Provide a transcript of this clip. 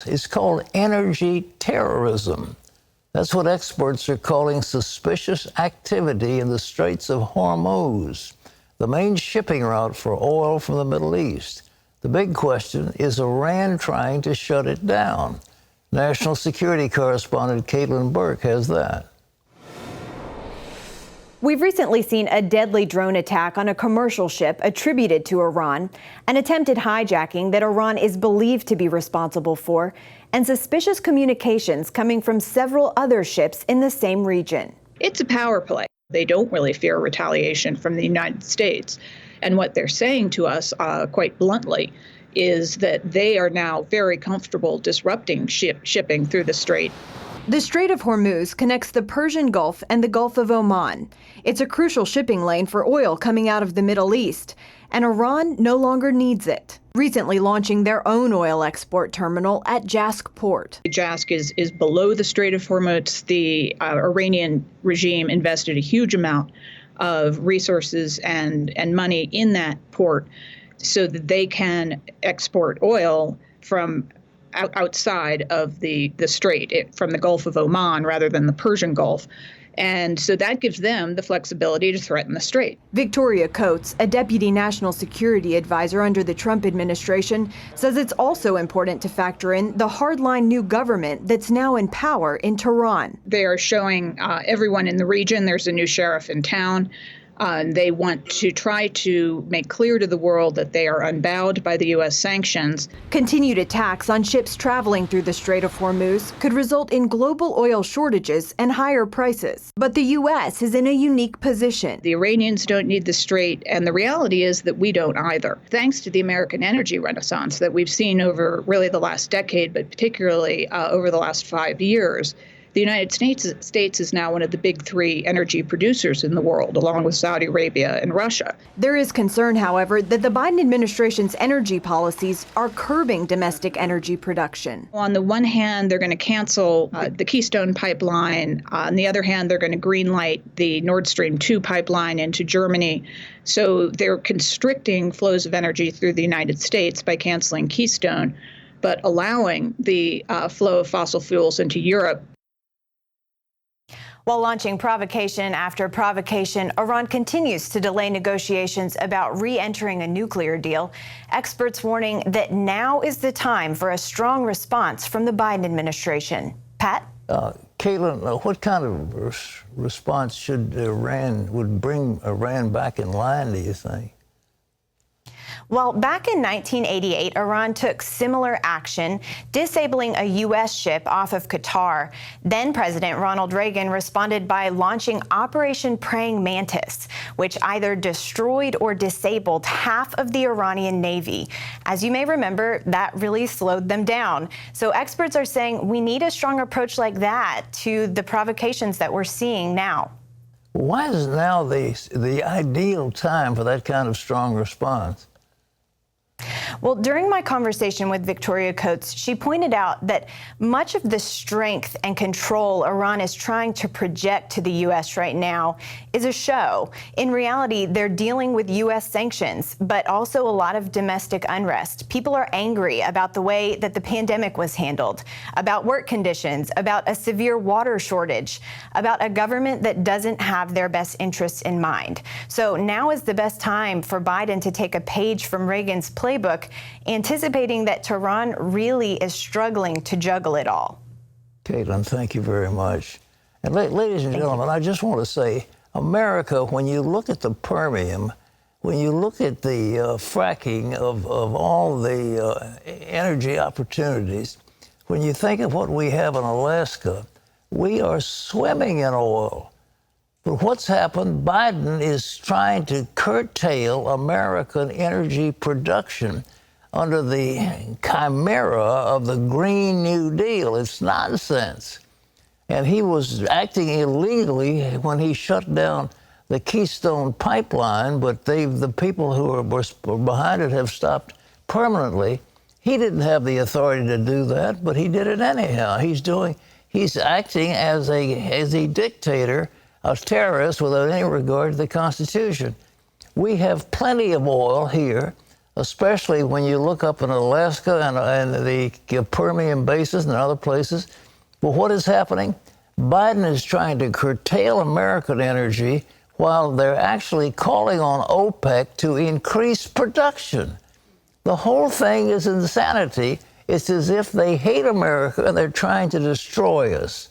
It's called energy terrorism. That's what experts are calling suspicious activity in the Straits of Hormuz, the main shipping route for oil from the Middle East. The big question, is Iran trying to shut it down? National security correspondent Caitlin Burke has that. We've recently seen a deadly drone attack on a commercial ship attributed to Iran, an attempted hijacking that Iran is believed to be responsible for, and suspicious communications coming from several other ships in the same region. It's a power play. They don't really fear retaliation from the United States. And what they're saying to us, quite bluntly, is that they are now very comfortable disrupting shipping through the strait. The Strait of Hormuz connects the Persian Gulf and the Gulf of Oman. It's a crucial shipping lane for oil coming out of the Middle East, and Iran no longer needs it, recently launching their own oil export terminal at Jask port. Jask is below the Strait of Hormuz. The Iranian regime invested a huge amount of resources and money in that port so that they can export oil from outside of the strait, from the Gulf of Oman rather than the Persian Gulf. And so that gives them the flexibility to threaten the strait. Victoria Coates, a deputy national security advisor under the Trump administration, says it's also important to factor in the hardline new government that's now in power in Tehran. They are showing everyone in the region there's a new sheriff in town. They want to try to make clear to the world that they are unbowed by the U.S. sanctions. Continued attacks on ships traveling through the Strait of Hormuz could result in global oil shortages and higher prices. But the U.S. is in a unique position. The Iranians don't need the strait, and the reality is that we don't either. Thanks to the American energy renaissance that we've seen over really the last decade, but particularly over the last 5 years, the United States is now one of the big three energy producers in the world, along with Saudi Arabia and Russia. There is concern, however, that the Biden administration's energy policies are curbing domestic energy production. On the one hand, they're going to cancel the Keystone pipeline. On the other hand, they're going to greenlight the Nord Stream 2 pipeline into Germany. So they're constricting flows of energy through the United States by canceling Keystone, but allowing the flow of fossil fuels into Europe. While launching provocation after provocation, Iran continues to delay negotiations about re-entering a nuclear deal. Experts warning that now is the time for a strong response from the Biden administration. Pat? Caitlin, what kind of response would bring Iran back in line, do you think? Well, back in 1988, Iran took similar action, disabling a U.S. ship off of Qatar. Then President Ronald Reagan responded by launching Operation Praying Mantis, which either destroyed or disabled half of the Iranian Navy. As you may remember, that really slowed them down. So experts are saying we need a strong approach like that to the provocations that we're seeing now. Why is now the ideal time for that kind of strong response? Well, during my conversation with Victoria Coates, she pointed out that much of the strength and control Iran is trying to project to the U.S. right now is a show. In reality, they're dealing with U.S. sanctions, but also a lot of domestic unrest. People are angry about the way that the pandemic was handled, about work conditions, about a severe water shortage, about a government that doesn't have their best interests in mind. So now is the best time for Biden to take a page from Reagan's playbook, anticipating that Tehran really is struggling to juggle it all. Caitlin, thank you very much. And ladies and gentlemen, I just want to say, America, when you look at the Permian, when you look at the fracking of all the energy opportunities, when you think of what we have in Alaska, we are swimming in oil. But what's happened, Biden is trying to curtail American energy production under the chimera of the Green New Deal. It's nonsense. And he was acting illegally when he shut down the Keystone pipeline, but the people who were behind it have stopped permanently. He didn't have the authority to do that, but he did it anyhow. He's acting as a dictator, a terrorist without any regard to the Constitution. We have plenty of oil here. especially when you look up in Alaska and the Permian Basin and other places. But what is happening? Biden is trying to curtail American energy while they're actually calling on OPEC to increase production. The whole thing is insanity. It's as if they hate America and they're trying to destroy us.